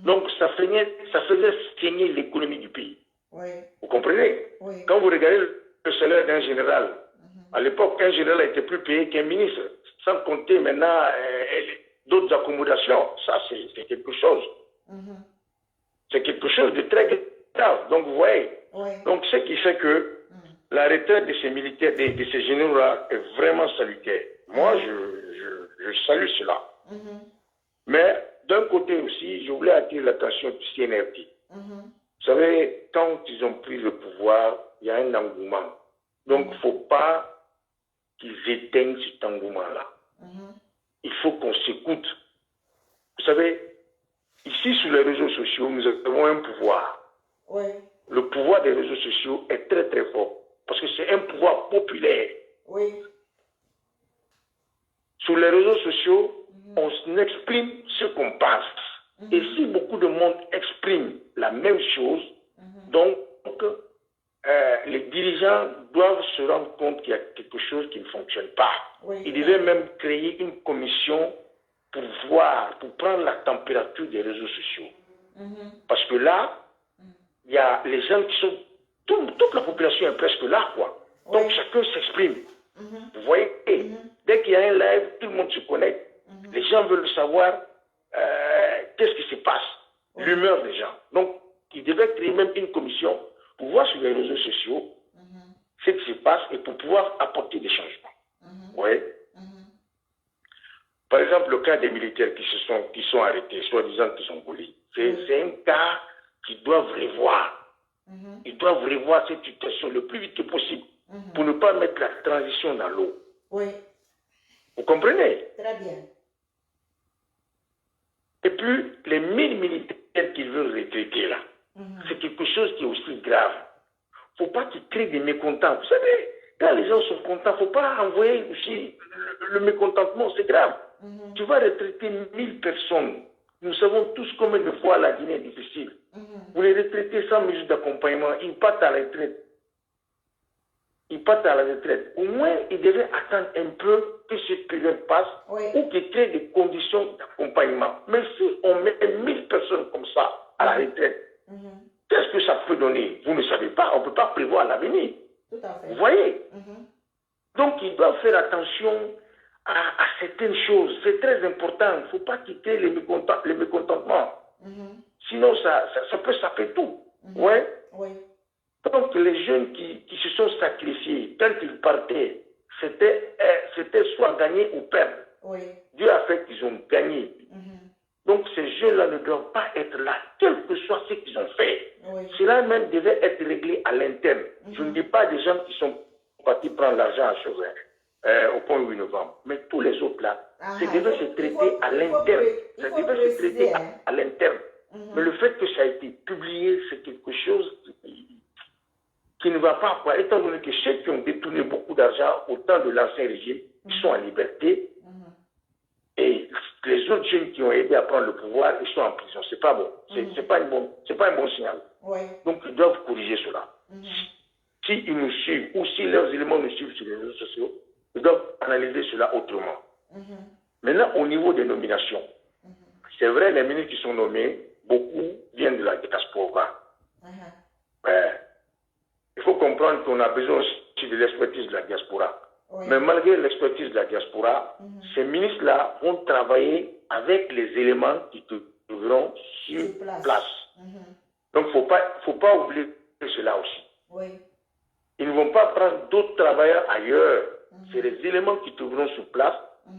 Donc, ça faisait saigner l'économie du pays. Vous comprenez? Quand vous regardez le salaire d'un général, à l'époque, un général était plus payé qu'un ministre, sans compter maintenant d'autres accommodations. Ça, c'est quelque chose. C'est quelque chose de très grave. Donc, vous voyez. Donc, ce qui fait que la retraite de ces militaires, de ces généraux-là, est vraiment salutaire. Moi, je salue cela. Mais, d'un côté aussi, je voulais attirer l'attention du CNRD. Vous savez, quand ils ont pris le pouvoir, il y a un engouement. Donc, il ne faut pas qu'ils éteignent cet engouement-là. Il faut qu'on s'écoute. Vous savez, ici sur les réseaux sociaux, nous avons un pouvoir. Le pouvoir des réseaux sociaux est très très fort. Parce que c'est un pouvoir populaire. Sur les réseaux sociaux, on exprime ce qu'on pense. Et si beaucoup de monde exprime la même chose, donc les dirigeants doivent se rendre compte qu'il y a quelque chose qui ne fonctionne pas. Ils devaient même créer une commission pour voir, pour prendre la température des réseaux sociaux. Parce que là, il y a les gens qui sont... Toute la population est presque là, quoi. Donc chacun s'exprime. Vous voyez, dès qu'il y a un live, tout le monde se connecte. Les gens veulent savoir qu'est-ce qui se passe, l'humeur des gens. Donc, ils devaient créer même une commission pour voir sur les réseaux sociaux ce qui se passe et pour pouvoir apporter des changements. Oui. Par exemple, le cas des militaires qui sont arrêtés, soi-disant qui sont volés, c'est un cas qu'ils doivent revoir. Ils doivent revoir cette situation le plus vite que possible pour ne pas mettre la transition dans l'eau. Vous comprenez? Très bien. Et puis, les 1000 militaires qu'ils veulent retraiter là, c'est quelque chose qui est aussi grave. Il ne faut pas qu'ils créent des mécontents. Vous savez, quand les gens sont contents, il ne faut pas envoyer aussi le mécontentement, c'est grave. Tu vas retraiter 1000 personnes. Nous savons tous combien de fois la Guinée est difficile. Vous les retraitez sans mesure d'accompagnement, ils partent à la retraite. Au moins, ils devaient attendre un peu que cette période passe ou qu'ils créent des conditions d'accompagnement. Mais si on met 1000 personnes comme ça à la retraite, qu'est-ce que ça peut donner? Vous ne savez pas, on ne peut pas prévoir l'avenir. Vous voyez? Donc, ils doivent faire attention à certaines choses. C'est très important. Il ne faut pas quitter les mécontentements. Sinon, ça peut saper tout. Donc, les jeunes qui se sont sacrifiés, quand ils partaient, c'était soit gagner ou perdre. Dieu a fait qu'ils ont gagné. Donc, ces jeunes-là ne doivent pas être là, quel que soit ce qu'ils ont fait. Cela même devait être réglé à l'interne. Je ne dis pas des gens qui sont partis prendre l'argent à Chauvin, au point 8 novembre. Mais tous les autres là, ça devait se traiter à l'interne. Ça devait se traiter à l'interne. Mais le fait que ça a été publié, c'est quelque chose qui ne va pas, quoi. Étant donné que ceux qui ont détourné beaucoup d'argent au temps de l'ancien régime, ils sont en liberté. Et les autres jeunes qui ont aidé à prendre le pouvoir, ils sont en prison. C'est pas bon. C'est pas un bon signal. Donc, ils doivent corriger cela. S'ils nous suivent ou si leurs éléments nous suivent sur les réseaux sociaux, ils doivent analyser cela autrement. Maintenant, au niveau des nominations, c'est vrai, les ministres qui sont nommés, beaucoup viennent de la diaspora. Il faut comprendre qu'on a besoin aussi de l'expertise de la diaspora. Oui. Mais malgré l'expertise de la diaspora, ces ministres-là vont travailler avec les éléments qui trouveront sur place. Donc, il ne faut pas oublier cela aussi. Oui. Ils ne vont pas prendre d'autres travailleurs ailleurs. C'est les éléments qui trouveront sur place.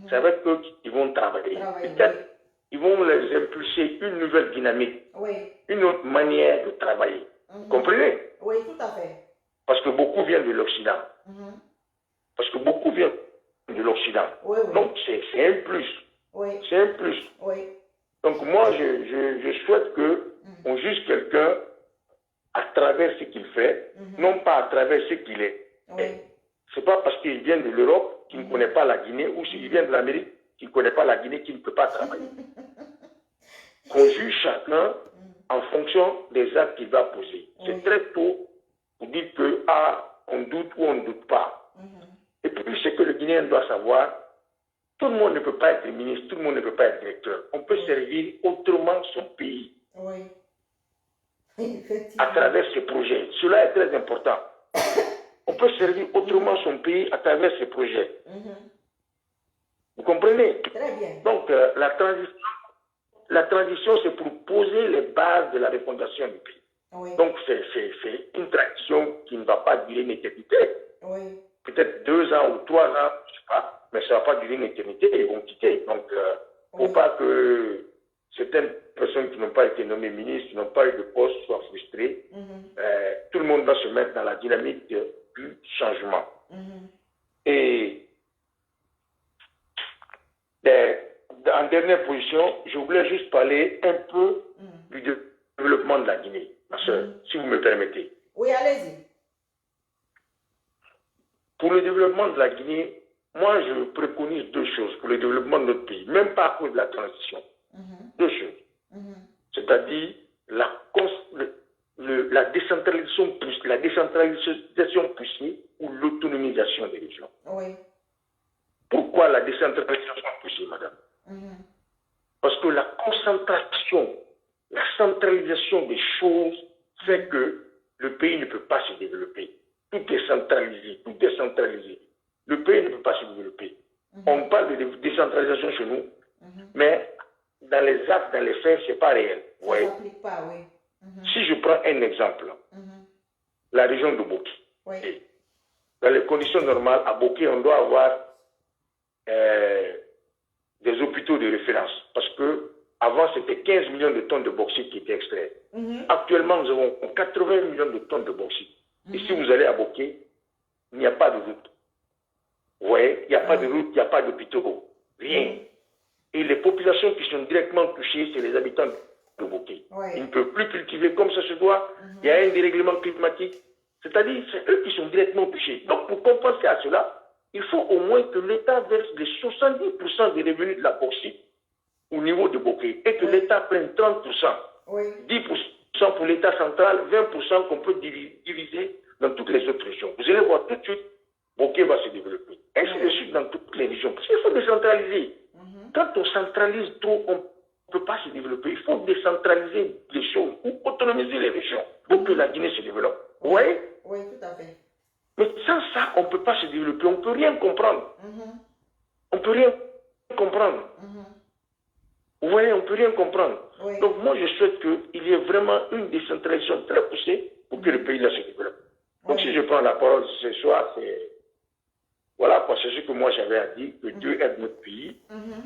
C'est avec eux qu'ils vont travailler. Peut-être ils vont les impulser une nouvelle dynamique, une autre manière de travailler. Vous comprenez? Oui, tout à fait. Parce que beaucoup viennent de l'Occident. Parce que beaucoup viennent de l'Occident. Oui. Donc, c'est un plus. Oui. C'est un plus. Oui. Donc, moi, je souhaite qu'on juge quelqu'un à travers ce qu'il fait, non pas à travers ce qu'il est. Oui. Ce n'est pas parce qu'il vient de l'Europe qu'il ne connaît pas la Guinée, ou s'il vient de l'Amérique qu'il ne connaît pas la Guinée, qu'il ne peut pas travailler. Qu'on juge chacun en fonction des actes qu'il va poser. C'est très tôt pour dire qu'on doute ou on ne doute pas. Et puis, ce que le Guinéen doit savoir, tout le monde ne peut pas être ministre, tout le monde ne peut pas être directeur. On peut servir autrement son pays. Oui. À travers ce projet. Cela est très important. On peut servir autrement son pays à travers ce projet. Vous comprenez? Très bien. Donc, la transition, c'est pour poser les bases de la refondation du pays. Oui. Donc, c'est une transition qui ne va pas durer une éternité. Oui. Peut-être 2 ans ou 3 ans, je ne sais pas, mais ça ne va pas durer une éternité, ils vont quitter. Donc, il ne faut pas que certaines personnes qui n'ont pas été nommées ministres, qui n'ont pas eu de poste, soient frustrées. Tout le monde va se mettre dans la dynamique du changement. Et en dernière position, je voulais juste parler un peu du développement de la Guinée, ma soeur, si vous me permettez. Oui, allez-y. Pour le développement de la Guinée, moi, je préconise 2 choses pour le développement de notre pays, même pas à cause de la transition. 2 choses. C'est-à-dire la décentralisation poussée ou l'autonomisation des régions. Oui. Pourquoi la décentralisation poussée, madame? Parce que la concentration, la centralisation des choses fait que le pays ne peut pas se développer. Tout est centralisé, tout est centralisé. Le pays ne peut pas se développer. On parle de décentralisation chez nous, mais dans les actes, dans les faits, ce n'est pas réel. Ça ne s'applique pas, oui. Si je prends un exemple, la région de Boki. Oui. Dans les conditions normales, à Boki, on doit avoir des hôpitaux de référence. Parce que avant, c'était 15 millions de tonnes de bauxite qui étaient extraites. Actuellement, nous avons 80 millions de tonnes de bauxite. Et si vous allez à Boki, il n'y a pas de route. Vous voyez, il n'y a pas de route, il n'y a pas d'hôpitaux. Rien. Et les populations qui sont directement touchées, c'est les habitants de Boki. Ils ne peuvent plus cultiver comme ça se doit. Il y a un dérèglement climatique. C'est-à-dire, c'est eux qui sont directement touchés. Donc, pour compenser à cela, il faut au moins que l'État verse les 70% des revenus de la bauxite au niveau de Boki et que l'État prenne 30%. 10% pour l'État central, 20% qu'on peut diviser dans toutes les autres régions. Vous allez voir tout de suite, Boki va se développer. Ainsi de suite dans toutes les régions. Parce qu'il faut décentraliser. Quand on centralise trop, on ne peut pas se développer. Il faut décentraliser les choses ou autonomiser les régions pour que la Guinée se développe. Vous voyez? Oui, tout à fait. Mais sans ça, on ne peut pas se développer. On ne peut rien comprendre. On ne peut rien comprendre. Vous voyez, on ne peut rien comprendre. Donc moi, je souhaite qu'il y ait vraiment une décentralisation très poussée pour que le pays là se développe. Donc si je prends la parole ce soir, c'est... Voilà, c'est ce que moi j'avais à dire, que Dieu aide notre pays,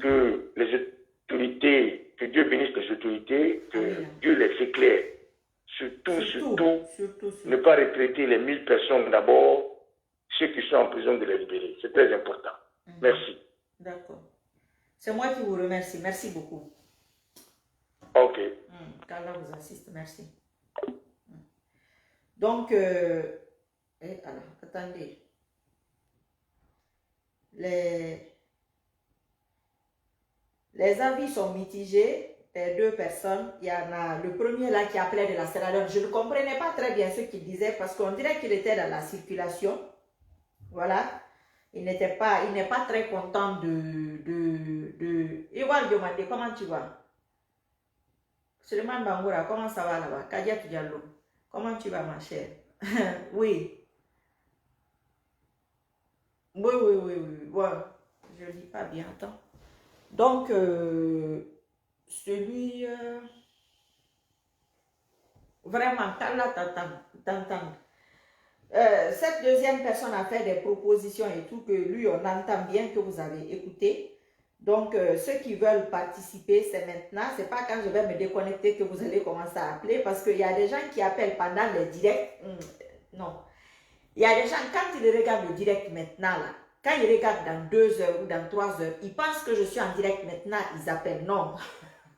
que les autorités, que Dieu bénisse les autorités, que Dieu les éclaire. Surtout, ne pas retraiter les 1000 personnes d'abord, ceux qui sont en prison de les libérer. C'est très important. Merci. D'accord. C'est moi qui vous remercie. Merci beaucoup. Ok. Qu'Allah vous assiste. Merci. Donc, alors, attendez. Les avis sont mitigés. Les 2 personnes, il y en a le premier là qui appelait de la Sierra Leone. Je ne comprenais pas très bien ce qu'il disait parce qu'on dirait qu'il était dans la circulation. Voilà. Il n'est pas très content de... Iwal Diomande, comment tu vas? Suleiman Bangoura, comment ça va là-bas? Kadiatou Diallo, comment tu vas ma chère? Oui. Oui. Ouais. Je lis pas bien, attends. Donc, celui... vraiment, Carla t'entend. Cette deuxième personne a fait des propositions et tout, que lui, on entend bien que vous avez écouté. Donc, ceux qui veulent participer, c'est maintenant. C'est pas quand je vais me déconnecter que vous allez commencer à appeler, parce qu'il y a des gens qui appellent pendant les directs. Non. Il y a des gens, quand ils regardent le direct maintenant, là, quand ils regardent dans 2 heures ou dans 3 heures, ils pensent que je suis en direct maintenant, ils appellent. Non,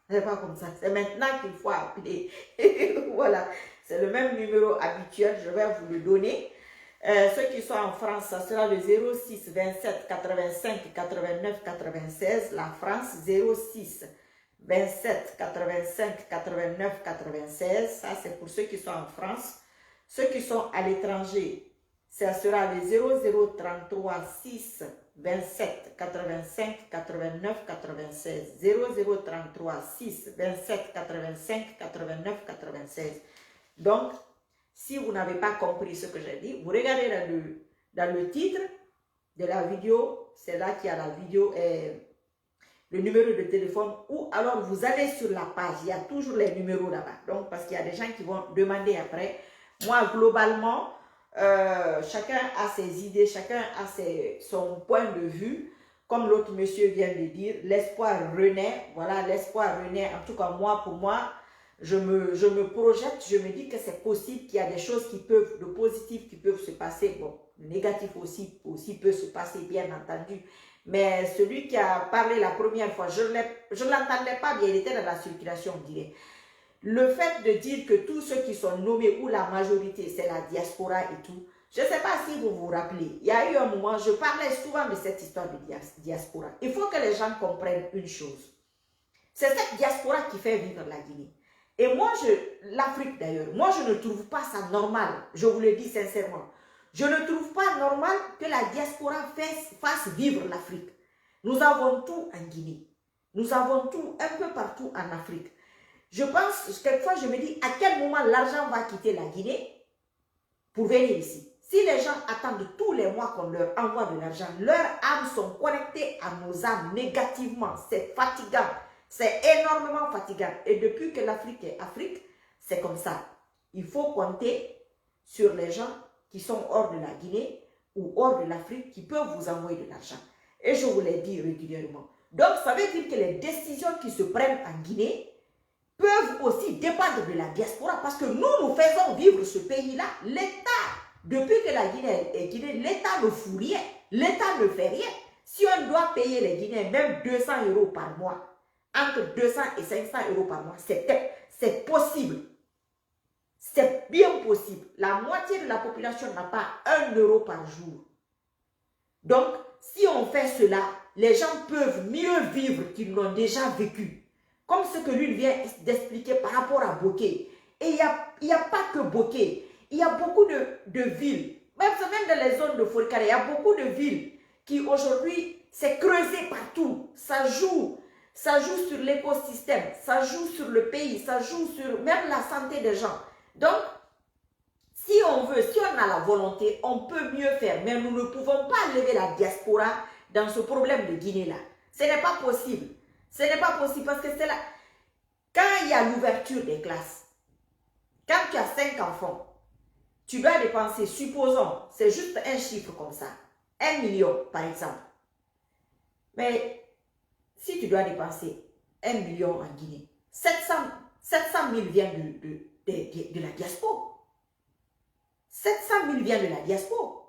c'est pas comme ça. C'est maintenant qu'il faut appeler. Voilà, c'est le même numéro habituel, je vais vous le donner. Ceux qui sont en France, ça sera le 06 27 85 89 96. La France, 06 27 85 89 96. Ça, c'est pour ceux qui sont en France. Ceux qui sont à l'étranger, ça sera le 0033 6 27 85 89 96. 0033 6 27 85 89 96. Donc, si vous n'avez pas compris ce que j'ai dit, vous regardez dans le titre de la vidéo, c'est là qu'il y a la vidéo et le numéro de téléphone, ou alors vous allez sur la page, il y a toujours les numéros là-bas. Donc, parce qu'il y a des gens qui vont demander après. Moi, globalement, chacun a ses idées, chacun a son point de vue. Comme l'autre monsieur vient de dire, l'espoir renaît. Voilà, l'espoir renaît. En tout cas, moi, pour moi, je me projette, je me dis que c'est possible, qu'il y a des choses qui peuvent, de positif qui peuvent se passer. Bon, le négatif aussi peut se passer, bien entendu. Mais celui qui a parlé la première fois, je ne l'entendais pas bien, il était dans la circulation, on dirait. Le fait de dire que tous ceux qui sont nommés, ou la majorité, c'est la diaspora et tout, je ne sais pas si vous vous rappelez, il y a eu un moment, je parlais souvent de cette histoire de diaspora. Il faut que les gens comprennent une chose. C'est cette diaspora qui fait vivre la Guinée. Et moi, l'Afrique d'ailleurs, moi je ne trouve pas ça normal, je vous le dis sincèrement. Je ne trouve pas normal que la diaspora fasse vivre l'Afrique. Nous avons tout en Guinée. Nous avons tout un peu partout en Afrique. Je pense, quelquefois je me dis, à quel moment l'argent va quitter la Guinée pour venir ici. Si les gens attendent tous les mois qu'on leur envoie de l'argent, leurs âmes sont connectées à nos âmes négativement. C'est fatigant. C'est énormément fatigant. Et depuis que l'Afrique est Afrique, c'est comme ça. Il faut compter sur les gens qui sont hors de la Guinée ou hors de l'Afrique qui peuvent vous envoyer de l'argent. Et je vous l'ai dit régulièrement. Donc, ça veut dire que les décisions qui se prennent en Guinée peuvent aussi dépendre de la diaspora parce que nous faisons vivre ce pays-là. L'État, depuis que la Guinée est Guinée, l'État ne fout rien. L'État ne fait rien. Si on doit payer les Guinéens même 200 € par mois, entre 200 et 500 € par mois, c'est possible. C'est bien possible. La moitié de la population n'a pas 1 € par jour. Donc, si on fait cela, les gens peuvent mieux vivre qu'ils l'ont déjà vécu. Comme ce que lui vient d'expliquer par rapport à Boké. Et il n'y a pas que Boké. Il y a beaucoup de villes, même dans les zones de Forcalais, il y a beaucoup de villes qui aujourd'hui, c'est creusé partout. Ça joue sur l'écosystème, ça joue sur le pays, ça joue sur même la santé des gens. Donc, si on veut, si on a la volonté, on peut mieux faire. Mais nous ne pouvons pas lever la diaspora dans ce problème de Guinée-là. Ce n'est pas possible. Ce n'est pas possible parce que c'est là. Quand il y a l'ouverture des classes, quand tu as 5 enfants, tu dois dépenser, supposons, c'est juste un chiffre comme ça, 1 million par exemple. Mais si tu dois dépenser 1 million en Guinée, 700 000 viennent de la diaspora. 700 000 viennent de la diaspora.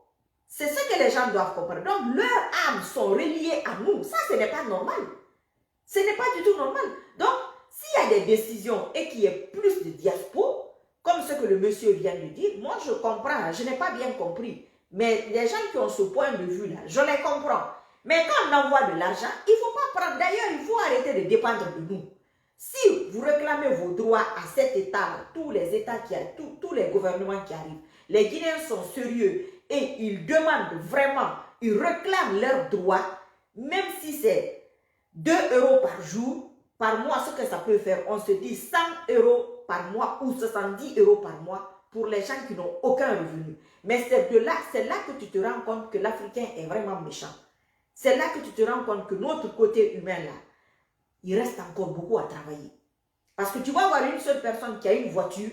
C'est ce que les gens doivent comprendre. Donc, leurs âmes sont reliées à nous. Ça, ce n'est pas normal. Ce n'est pas du tout normal. Donc, s'il y a des décisions et qu'il y ait plus de diaspora, comme ce que le monsieur vient de dire, moi je comprends, je n'ai pas bien compris. Mais les gens qui ont ce point de vue-là, je les comprends. Mais quand on envoie de l'argent, il ne faut pas prendre. D'ailleurs, il faut arrêter de dépendre de nous. Si vous réclamez vos droits à cet État, tous les États qui arrivent, tous les gouvernements qui arrivent, les Guinéens sont sérieux et ils demandent vraiment, ils réclament leurs droits, même si c'est 2 € par jour, par mois, ce que ça peut faire, on se dit 100 € par mois ou 70 € par mois, pour les gens qui n'ont aucun revenu. Mais c'est là que tu te rends compte que l'Africain est vraiment méchant. C'est là que tu te rends compte que notre côté humain, là, il reste encore beaucoup à travailler. Parce que tu vas avoir une seule personne qui a une voiture,